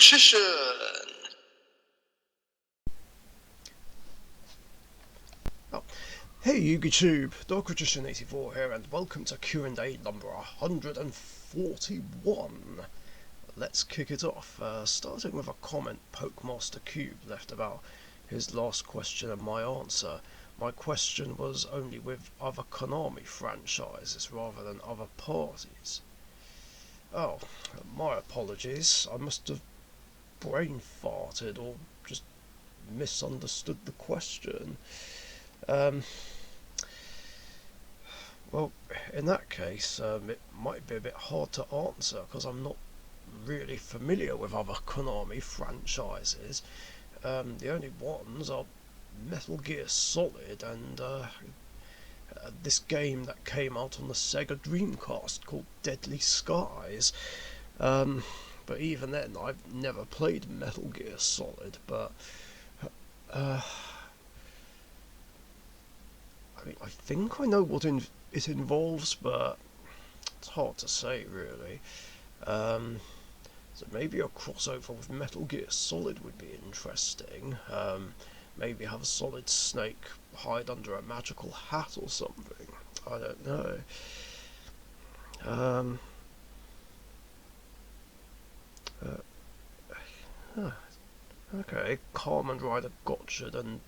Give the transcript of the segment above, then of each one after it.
Richician! Oh, hey YouTube, Richician84 here, and welcome to Q&A number 141. Let's kick it off, starting with a comment Pokemaster Cube left about his last question and my answer. My question was only with other Konami franchises rather than other parties. Oh, my apologies, I must have brain farted or just misunderstood the question. Well, in that case, it might be a bit hard to answer because I'm not really familiar with other Konami franchises. The only ones are Metal Gear Solid and this game that came out on the Sega Dreamcast called Deadly Skies. But even then, I've never played Metal Gear Solid, but I think I know what it involves, but it's hard to say really. So maybe a crossover with Metal Gear Solid would be interesting. Maybe have a Solid Snake hide under a magical hat or something. I don't know. Okay, Kamen Rider Gotcha and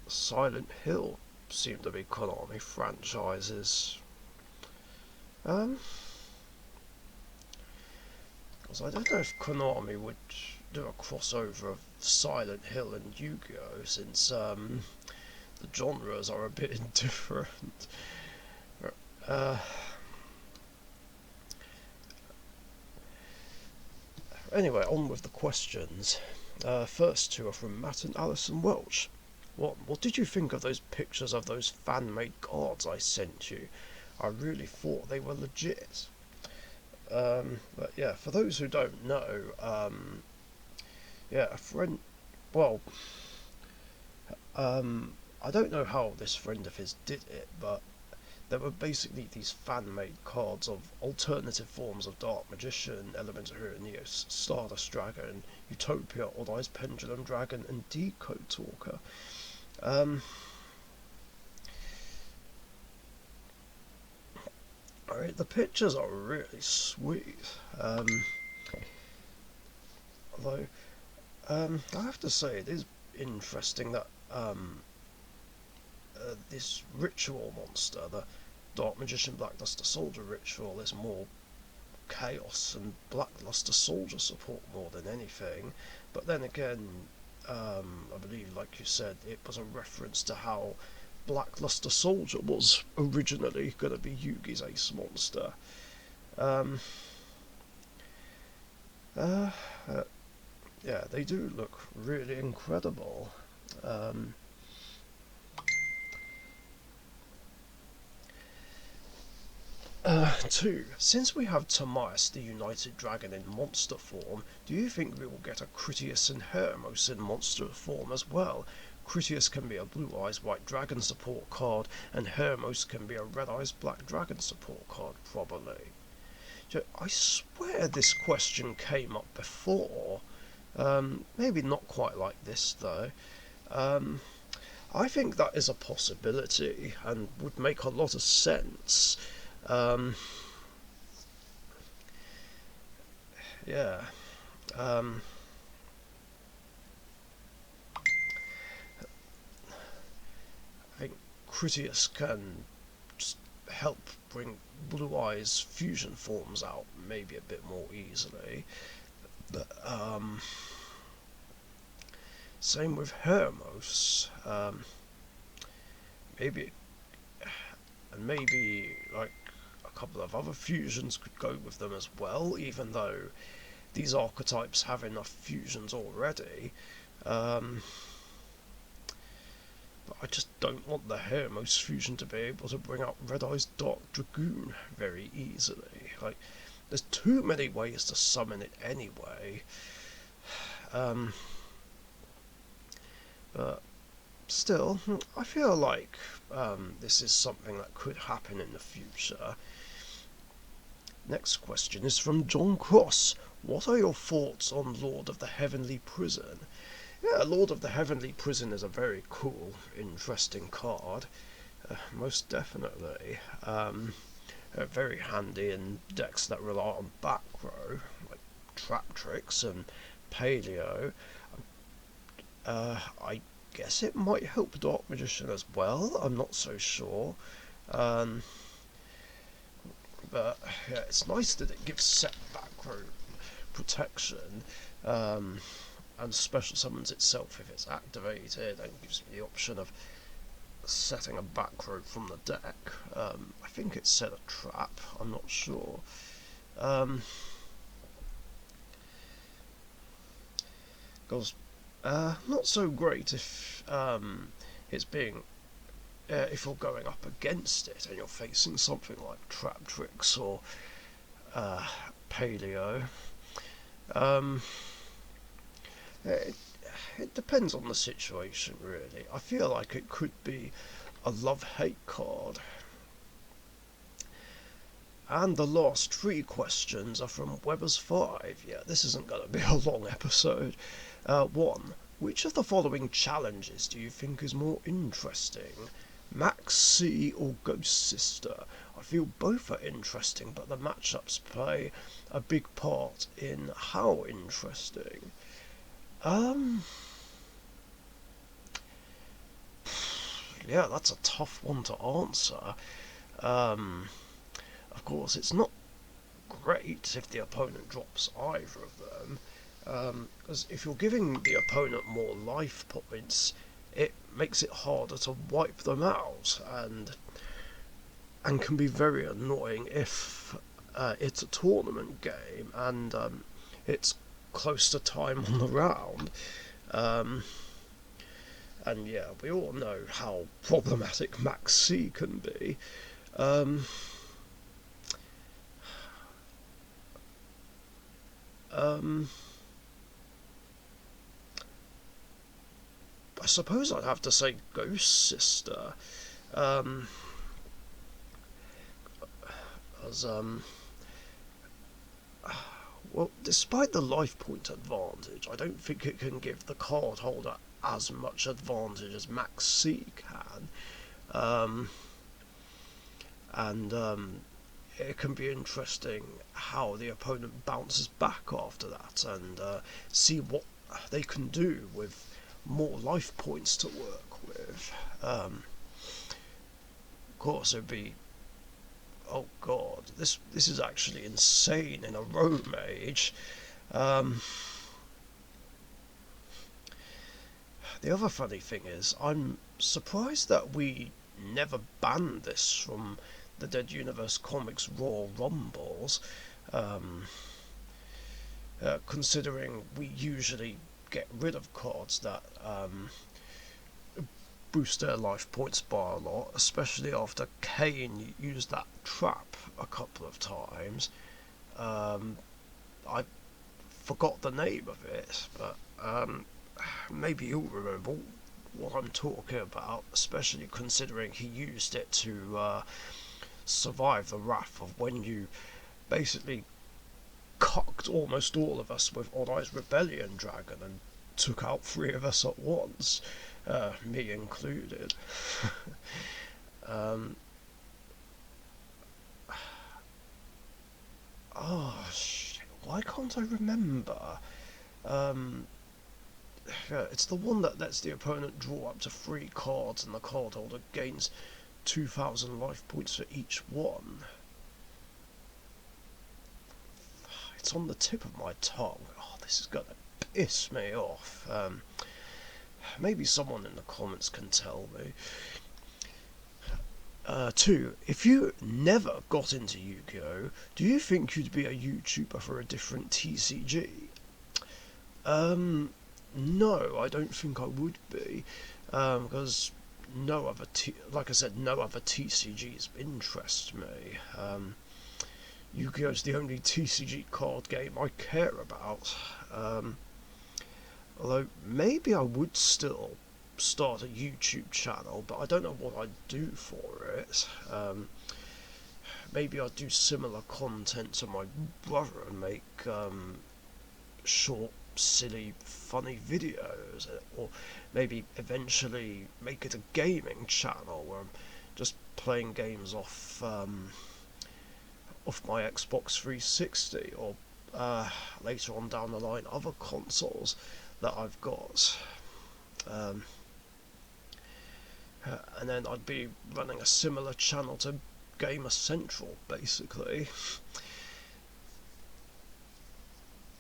Silent Hill seem to be Konami franchises. Because I don't know if Konami would do a crossover of Silent Hill and Yu-Gi-Oh! Since the genres are a bit different. Anyway, on with the questions. First two are from Matt and Alison Welch. What did you think of those pictures of those fan-made cards I sent you? I really thought they were legit. But yeah, for those who don't know, yeah, a friend, well, I don't know how this friend of his did it, but there were basically these fan-made cards of alternative forms of Dark Magician, Elemental Hero Neos, Stardust Dragon, Utopia, Odd Eyes Pendulum Dragon, and Decode Talker. Alright, the pictures are really sweet. Although, I have to say, it is interesting that this ritual monster, the Dark Magician Blackluster Soldier ritual, is more chaos and Blackluster Soldier support more than anything. But then again, I believe, like you said, it was a reference to how Blackluster Soldier was originally going to be Yugi's ace monster. Yeah, they do look really incredible. 2. Since we have Timaeus the United Dragon in monster form, do you think we will get a Critias and Hermos in monster form as well? Critias can be a Blue Eyes White Dragon support card, and Hermos can be a Red Eyes Black Dragon support card, probably. I swear this question came up before. Maybe not quite like this, though. I think that is a possibility, and would make a lot of sense. Yeah. I think Critias can just help bring Blue Eyes fusion forms out maybe a bit more easily. But, same with Hermos. Maybe like a couple of other fusions could go with them as well, even though these archetypes have enough fusions already. But I just don't want the Hermos fusion to be able to bring out Red Eyes Dark Dragoon very easily. Like, there's too many ways to summon it anyway. But still, I feel like this is something that could happen in the future. Next question is from John Cross. What are your thoughts on Lord of the Heavenly Prison? Yeah, Lord of the Heavenly Prison is a very cool, interesting card. Most definitely. Very handy in decks that rely on back row, like Trap Tricks and Paleo. I guess it might help Dark Magician as well. I'm not so sure. Um, but yeah, it's nice that it gives set back row protection. Um, and special summons itself if it's activated and gives me the option of setting a back row from the deck. I think it set a trap, I'm not sure. Goes not so great if it's being if you're going up against it and you're facing something like Trap Tricks or Paleo. It, it depends on the situation, really. I feel like it could be a love-hate card. And the last 3 questions are from Weber's 5. Yeah, this isn't going to be a long episode. 1. Which of the following challenges do you think is more interesting? Max C or Ghost Sister? I feel both are interesting, but the matchups play a big part in how interesting. Yeah, that's a tough one to answer. Of course, it's not great if the opponent drops either of them, because if you're giving the opponent more life points, it makes it harder to wipe them out, and can be very annoying if it's a tournament game and it's close to time on the round. And yeah, we all know how problematic Max C can be. Um, I suppose I'd have to say Ghost Sister. Um, as, well, despite the life point advantage, I don't think it can give the card holder as much advantage as Max C can. And it can be interesting how the opponent bounces back after that and see what they can do with more life points to work with. Of course, it'd be, oh god, this is actually insane in a road mage. The other funny thing is, I'm surprised that we never banned this from the Dead Universe Comics Royal Rumbles, considering we usually get rid of cards that boost their life points by a lot, especially after Kane used that trap a couple of times. I forgot the name of it, but maybe you'll remember what I'm talking about, especially considering he used it to survive the wrath of when you basically cocked almost all of us with Odd Eye's Rebellion Dragon and took out 3 of us at once, me included. Oh shit, why can't I remember? Yeah, it's the one that lets the opponent draw up to 3 cards and the card holder gains 2,000 life points for each one. It's on the tip of my tongue. Oh, this is gonna piss me off. Maybe someone in the comments can tell me. 2. If you never got into Yu-Gi-Oh, do you think you'd be a YouTuber for a different TCG? No, I don't think I would be, because like I said, no other TCGs interest me. Yu-Gi-Oh's the only TCG card game I care about. Although maybe I would still start a YouTube channel, but I don't know what I'd do for it. Maybe I'd do similar content to my brother and make short, silly, funny videos, or maybe eventually make it a gaming channel where I'm just playing games off my Xbox 360, or later on down the line other consoles that I've got. And then I'd be running a similar channel to Gamer Central, basically.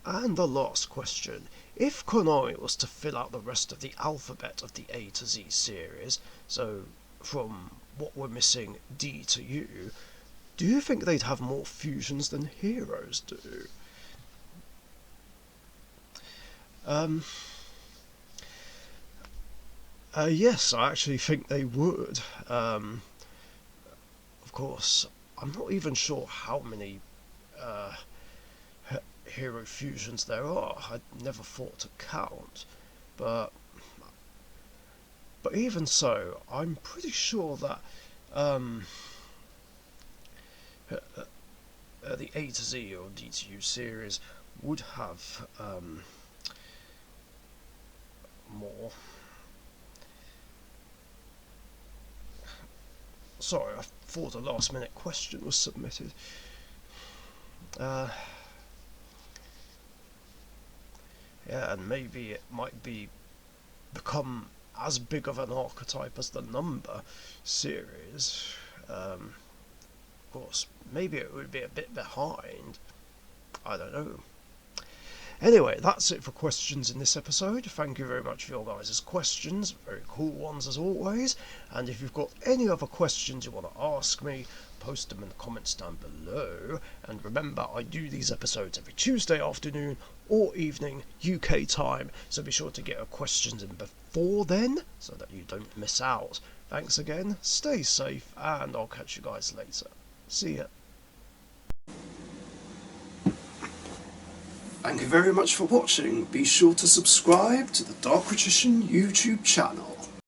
And the last question: if Konami was to fill out the rest of the alphabet of the A to Z series, so from what we're missing, D to U, do you think they'd have more fusions than Heroes do? Yes, I actually think they would. Of course, I'm not even sure how many hero fusions there are. I never thought to count, but even so, I'm pretty sure that the A to Z or D to U series would have more. Sorry, I thought a last minute question was submitted. Yeah, and maybe it might become as big of an archetype as the Number series. Of course, maybe it would be a bit behind. I don't know. Anyway, that's it for questions in this episode. Thank you very much for your guys' questions, very cool ones as always. And if you've got any other questions you want to ask me, post them in the comments down below. And remember, I do these episodes every Tuesday afternoon or evening UK time, so be sure to get your questions in before then so that you don't miss out. Thanks again, stay safe, and I'll catch you guys later. See ya. Thank you very much for watching. Be sure to subscribe to the Richician YouTube channel.